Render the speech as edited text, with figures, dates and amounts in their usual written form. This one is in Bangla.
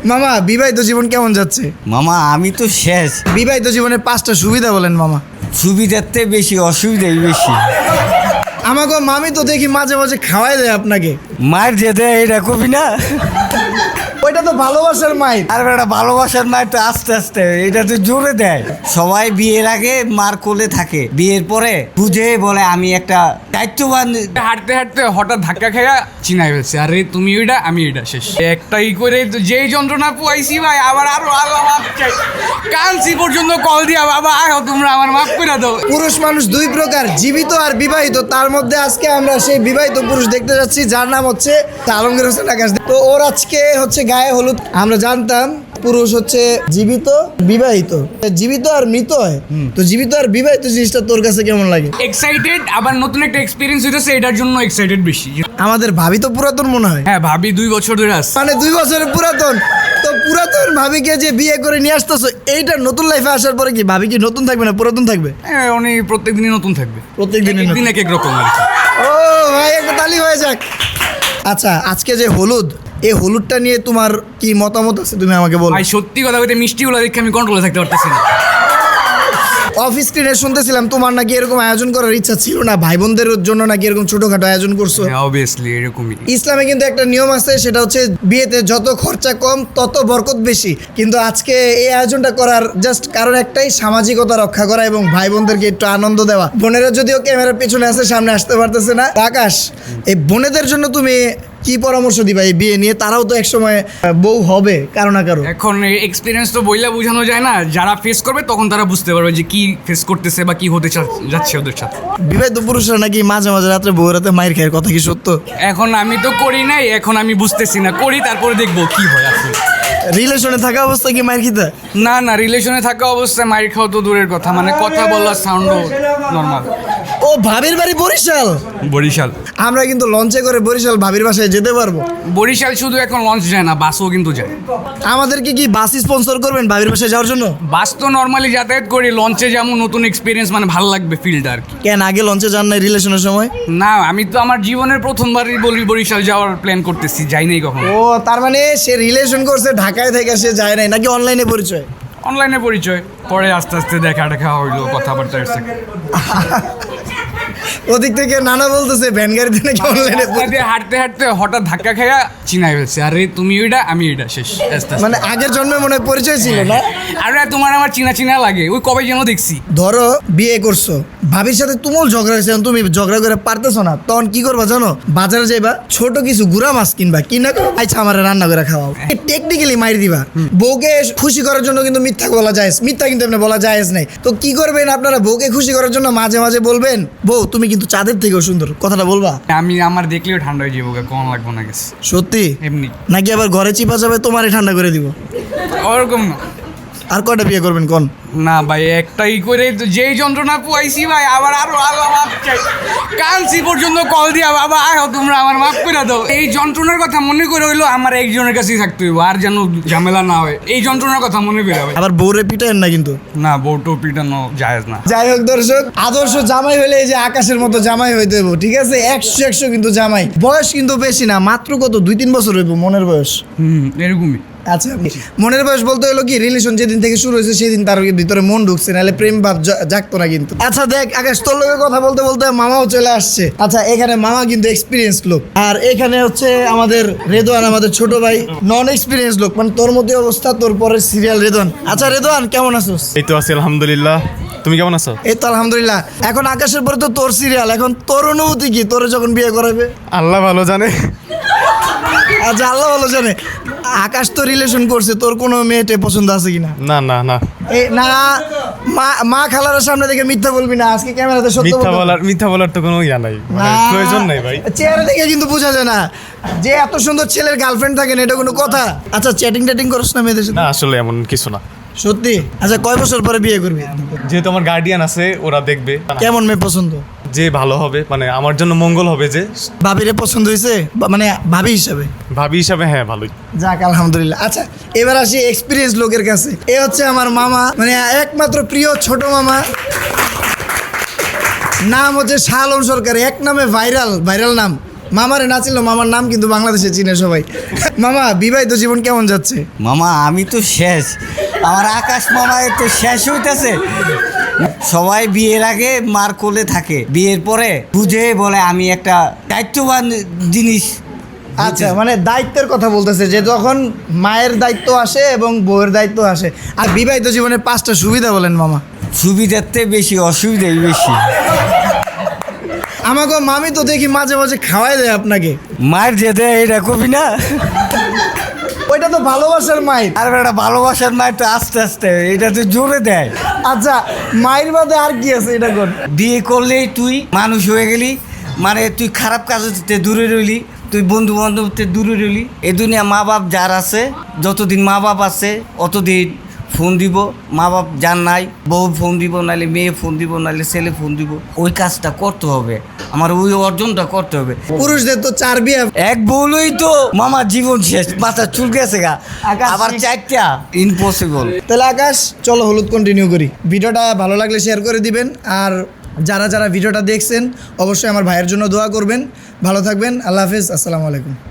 মামা বিবাহিত জীবন কেমন যাচ্ছে? মামা আমি তো শেষ। বিবাহিত জীবনের 5টা সুবিধা বলেন মামা। সুবিধাতে বেশি অসুবিধাই বেশি। আমাকে মামি তো দেখি মাঝে মাঝে খাওয়াই দেয় আপনাকে। মায়ের যেতে এটা কবি না, ওইটা তো ভালোবাসার মাই। আর একটা ভালোবাসার মায়ের তো আস্তে আস্তে এটা তো জোরে দেয়। সবাই বিয়ের আগে মার কোলে থাকে, বিয়ের পরে বুঝে বলে আমি একটা দায়িত্ববান। হাঁটতে হাঁটতে হঠাৎ ধাক্কা খেয়া চিনাই ফেলছে, আরে তুমি ওইটা আমি এটা, শেষ একটাই করে তো যেই যন্ত্রণা পুয়াইছি ভাই, আবার আরো আল্লাহ মাপ চাই, কানসি পর্যন্ত কল দিয়া বাবা আহ তোমরা আমার মাফ করে দাও। পুরুষ মানুষ দুই প্রকার, জীবিত আর বিবাহিত। তার মধ্যে আজকে আমরা সেই বিবাহিত পুরুষ দেখতে যাচ্ছি, যার নাম হচ্ছে আলমগীর হোসেন আকাশ। তো ওর আজকে হচ্ছে গায়ে হলুদ। আমরা জানতাম পুরুষ হচ্ছে জীবিত বিবাহিত, জীবিত আর মৃত হয়। তো জীবিত আর বিবাহিত জিনিসটা তোর কাছে কেমন লাগে? এক্সাইটেড, আবার নতুন একটা এক্সপিরিয়েন্স হইতেছে, এটার জন্য এক্সাইটেড বেশি। আমাদের ভাবি তো পুরাতন মনে হয়। হ্যাঁ ভাবি 2 বছর ধরে আসছে। মানে 2 বছরের পুরাতন। তো পুরাতন ভাবিকে যে বিয়ে করে নিয়ে আসতেছো, এইটা নতুন লাইফে আসার পরে কি ভাবি কি নতুন থাকবে না পুরাতন থাকবে? হ্যাঁ উনি প্রত্যেকদিনই নতুন থাকবে, প্রত্যেকদিনই নতুন। একদিন এক এক রকম আর কি। ও ভাই একটা তালি হয়ে যাক। আচ্ছা আজকে যে হলুদ, এই হলুদটা নিয়ে তোমার কি মতামত আছে তুমি আমাকে বলো। ভাই সত্যি কথা বলতে মিষ্টিগুলো দেখে আমি কন্ট্রোলে থাকতে পারতেছি না। অফিস স্ক্রিনে শুনতেছিলাম তোমার নাকি এরকম আয়োজন করার ইচ্ছা ছিল না, ভাই বোনদের জন্য নাকি এরকম ছোটখাটো আয়োজন করছো। হ্যাঁ অবভিয়াসলি এরকমই। ইসলামে কিন্তু একটা নিয়ম আছে, সেটা হচ্ছে বিয়েতে যত খরচা কম তত বরকত বেশি। কিন্তু আজকে এই আয়োজনটা করার জাস্ট কারণ একটাই, সামাজিকতা রক্ষা করা এবং ভাই বোনদেরকে একটু আনন্দ দেওয়া। বোনেরা যদিও ক্যামেরার পেছনে আছে, সামনে আসতে পারতেছে না। আকাশ, এই বোনেদের জন্য তুমি কি পরামর্শ দিবা এই বিয়ে নিয়ে? তারাও তো একসময় বউ হবে কারো না কারো। এখন এক্সপিরিয়েন্স তো বইলা বোঝানো যায় না, যারা ফেস করবে তখন তারা বুঝতে পারবে যে কি ফেস করতেছে বা কি হতে যাচ্ছে ওদের সাথে। বিবাহিত পুরুষরা নাকি মাঝে মাঝে রাত্রে বউ রাতে মায়ের খায়, কথা কি সত্য? এখন আমি তো করি নাই, এখন আমি বুঝতেছি না, করি তারপরে দেখবো কি হয় আসলে। রিলেশনে থাকা অবস্থায় কি মায়ের খিদা? না না, রিলেশনে থাকা অবস্থায় মাইর খাওয়া তো দূরের কথা, মানে কথা বলার সাউন্ডও নর্মাল। ও ভাবির বাড়ি বরিশাল? বরিশাল। আমরা কিন্তু লঞ্চে করে বরিশাল ভাবির বাসায় যেতে পারবো। বরিশাল শুধু এখন লঞ্চ যায় না, বাসও কিন্তু যায়। আমাদেরকে কি বাস স্পন্সর করবেন ভাবির বাসায় যাওয়ার জন্য? বাস তো নর্মালি যাতায়াত করি, লঞ্চে যেমন নতুন এক্সপিরিয়েন্স, মানে ভালো লাগবে ফিল্ডটা আর কি। কেন আগে লঞ্চে যান নাই রিলেশনের সময়? না আমি তো আমার জীবনের প্রথমবারই বলি বরিশাল যাওয়ার প্ল্যান করতেছি, যাই নাই কখনো। ও তার মানে সে রিলেশন করছে ঢাকায় থেকে, সে যায় নাই নাকি অনলাইনে পরিচয়? অনলাইনে পরিচয়, পরে আস্তে আস্তে দেখা দেখা হইলো, কথাবার্তা এসে। ওদিক থেকে নানা বলতেছে ভ্যান গাড়িতে নাকি অনলাইনে। হাঁটতে হাঁটতে হঠাৎ ধাক্কা খেয়া চিনাই ফেলছে, আরে তুমি ওইটা আমি এটা, শেষ আস্তে আস্তে। মানে আগের জন্মে মনে হয় পরিচয় ছিল না। আরে তোমার আমার চিনা চিনা লাগে, ওই কবে যেন দেখছি। ধরো বিয়ে করছো, ভাবির সাথে তুমুল ঝগড়া হয়েছে, তুমি ঝগড়া করে পারতেছো না, তখন কি করবা জানো? বাজারে যাইবা, ছোট কিছু গুড়া মাছ কিনবা, কিনা আচ্ছা আমার রান্না করে খাওয়াও, টেকনিক্যালি মাইর দিবা। বউকে খুশি করার জন্য কিন্তু মিথ্যা বলা যায়, মিথ্যা কিন্তু আপনি বলা যায় নাই। তো কি করবেন আপনারা? বউকে খুশি করার জন্য মাঝে মাঝে বলবেন, বউ তুমি কিন্তু চাঁদের থেকেও সুন্দর, কথাটা বলবা। আমি আমার দেখলেও ঠান্ডা হয়ে যাবো, কম লাগবো না গেছে। সত্যি? এমনি নাকি আবার ঘরে চিপা যাবে তোমারে ঠান্ডা করে দিব? ওরকম না। আর কয়টা বিয়ে করবেন কোন? না ভাই একটাই করে তো যেই যন্ত্রণা পুয়াইছি ভাই, আবার আরো আল্লাহ মাপ চাই, কানসি পর্যন্ত কল দিয়া বাবা আহ তোমরা আমার মাফ করে দাও। এই যন্ত্রণার কথা মনে করে হইলো আমার একজনের কাছেই থাকতে হইব, আর যেন ঝামেলা না হয়, এই যন্ত্রণার কথা মনে করে হবে। আবার বউরে পিটায়েন না কিন্তু। না বউটো পিটানো জায়েজ না। যাই হোক দর্শক, আদর্শ জামাই হলে এই যে আকাশের মতো জামাই হইতে হইব, ঠিক আছে? 100 কিন্তু জামাই। বয়স কিন্তু বেশি না, মাত্র কত 2-3 বছর হইব মনের বয়স। এরকমই। আচ্ছা মনের বয়স বলতে হলো কি, রিলেশন যেদিন থেকে শুরু হয়েছে সেদিন তার ভিতরে মন ঢুকছে, নাহলে প্রেম ভাব জাগতো না কিন্তু। আচ্ছা দেখ আকাশ, তোর লোকের কথা বলতে বলতে মামাও চলে আসছে। আচ্ছা এখানে মামা কিন্তু এক্সপিরিয়েন্স লোক, আর এখানে হচ্ছে আমাদের রেদওয়ান, আমাদের ছোট ভাই, নন এক্সপিরিয়েন্স লোক। মানে তোর মধ্যে অবস্থা, তোর পরের সিরিয়াল রেদওয়ান। আচ্ছা রেদওয়ান কেমন আছোস? এই তো আছি আলহামদুলিল্লাহ, তুমি কেমন আছো? এই তো আলহামদুলিল্লাহ। এখন আকাশের পরে তো তোর সিরিয়াল, এখন তোর অনুভূতি কি তোরে যখন বিয়ে করাবে? আল্লাহ ভালো জানে। আচ্ছা আল্লাহ ভালো জানে। আকাশ তো রিলেশন করছে, তোর কোনো মেয়েটে পছন্দ আছে কিনা? না না না, এই না, মা খালার সামনে দেখে মিথ্যা বলবি না, আজকে ক্যামেরাতে সত্য মিথ্যা বলার তো কোনো ইয়া নাই, মানে প্রয়োজন নাই ভাই। চেহারা দেখে কিন্তু বোঝা যায় না যে এত সুন্দর ছেলের গার্লফ্রেন্ড থাকে না, এটা কোনো কথা? আচ্ছা চ্যাটিং করছ না মেয়েদের সাথে? না আসলে এমন কিছু না। সত্যি? আচ্ছা কয় বছর পরে বিয়ে করবি? যেহেতু আমার গার্ডিয়ান আছে, ওরা দেখবে কেমন মেয়ে পছন্দ? যে ভালো হবে, মানে আমার জন্য মঙ্গল হবে। যে ভাবিরে পছন্দ হয়েছে, মানে ভাবি হিসাবে? ভাবি হিসাবে হ্যাঁ ভালোই। যাক আলহামদুলিল্লাহ। আচ্ছা এবার আসি এক্সপিরিয়েন্স লোকের কাছে। এ হচ্ছে আমার মামা, মানে একমাত্র প্রিয় ছোট মামা, নাম হচ্ছে শাহ আলম সরকার, এক নামে ভাইরাল নাম। মামারে না চিনলো, মামার নাম কিন্তু বাংলাদেশে চিনে সবাই। মামা, বিবাহিত জীবন কেমন যাচ্ছে? মামা আমি তো শেষ, আমার আকাশ মামা তো শেষ হইতেছে। সবাই বিয়ের আগে মার কোলে থাকে, বিয়ের পরে বুঝে বলে আমি একটা দায়িত্ববান জিনিস। আচ্ছা, মানে দায়িত্বের কথা বলতেছে যে যখন মায়ের দায়িত্ব আসে এবং বউয়ের দায়িত্ব আসে। আর বিবাহিত জীবনে 5টা সুবিধা বলেন মামা। সুবিধাতে বেশি অসুবিধাই বেশি। আমাকে মামি তো দেখি মাঝে মাঝে খাওয়াই দেয় আপনাকে। মায়ের যে দেয় এটা কবি না, ওইটা তো ভালোবাসার মায়ের। আর একটা ভালোবাসার মায়ের তো আস্তে আস্তে, এটা তো জোরে দেয়। আচ্ছা, মায়ের বাদে আর কি আছে এটা কোন? বিয়ে করলেই তুই মানুষ হয়ে গেলি, মানে তুই খারাপ কাজ হতে দূরে রইলি, তুই বন্ধু বান্ধবতে দূরে রইলি। এই দুনিয়া মা বাপ যার আছে, যতদিন মা বাপ আছে অতদিন ফোন দিব। মা বাপ যার নাই, বউ ফোন দিব, নাহলে মেয়ে ফোন দিব, নাহলে ছেলে ফোন দিব। ওই কাজটা করতে হবে, আমার ওই অর্জনটা করতে হবে। পুরুষদের তো 4 বিয়ে। এক বউলই তো মামা জীবন শেষ, মাথা চুল গেছে গা, আকাশ আবার 4টা ইম্পসিবল। তাহলে আকাশ, চলো হলুদ কন্টিনিউ করি। ভিডিওটা ভালো লাগলে শেয়ার করে দিবেন, আর যারা যারা ভিডিওটা দেখছেন অবশ্যই আমার ভাইয়ের জন্য দোয়া করবেন। ভালো থাকবেন, আল্লাহ হাফেজ, আসসালামু আলাইকুম।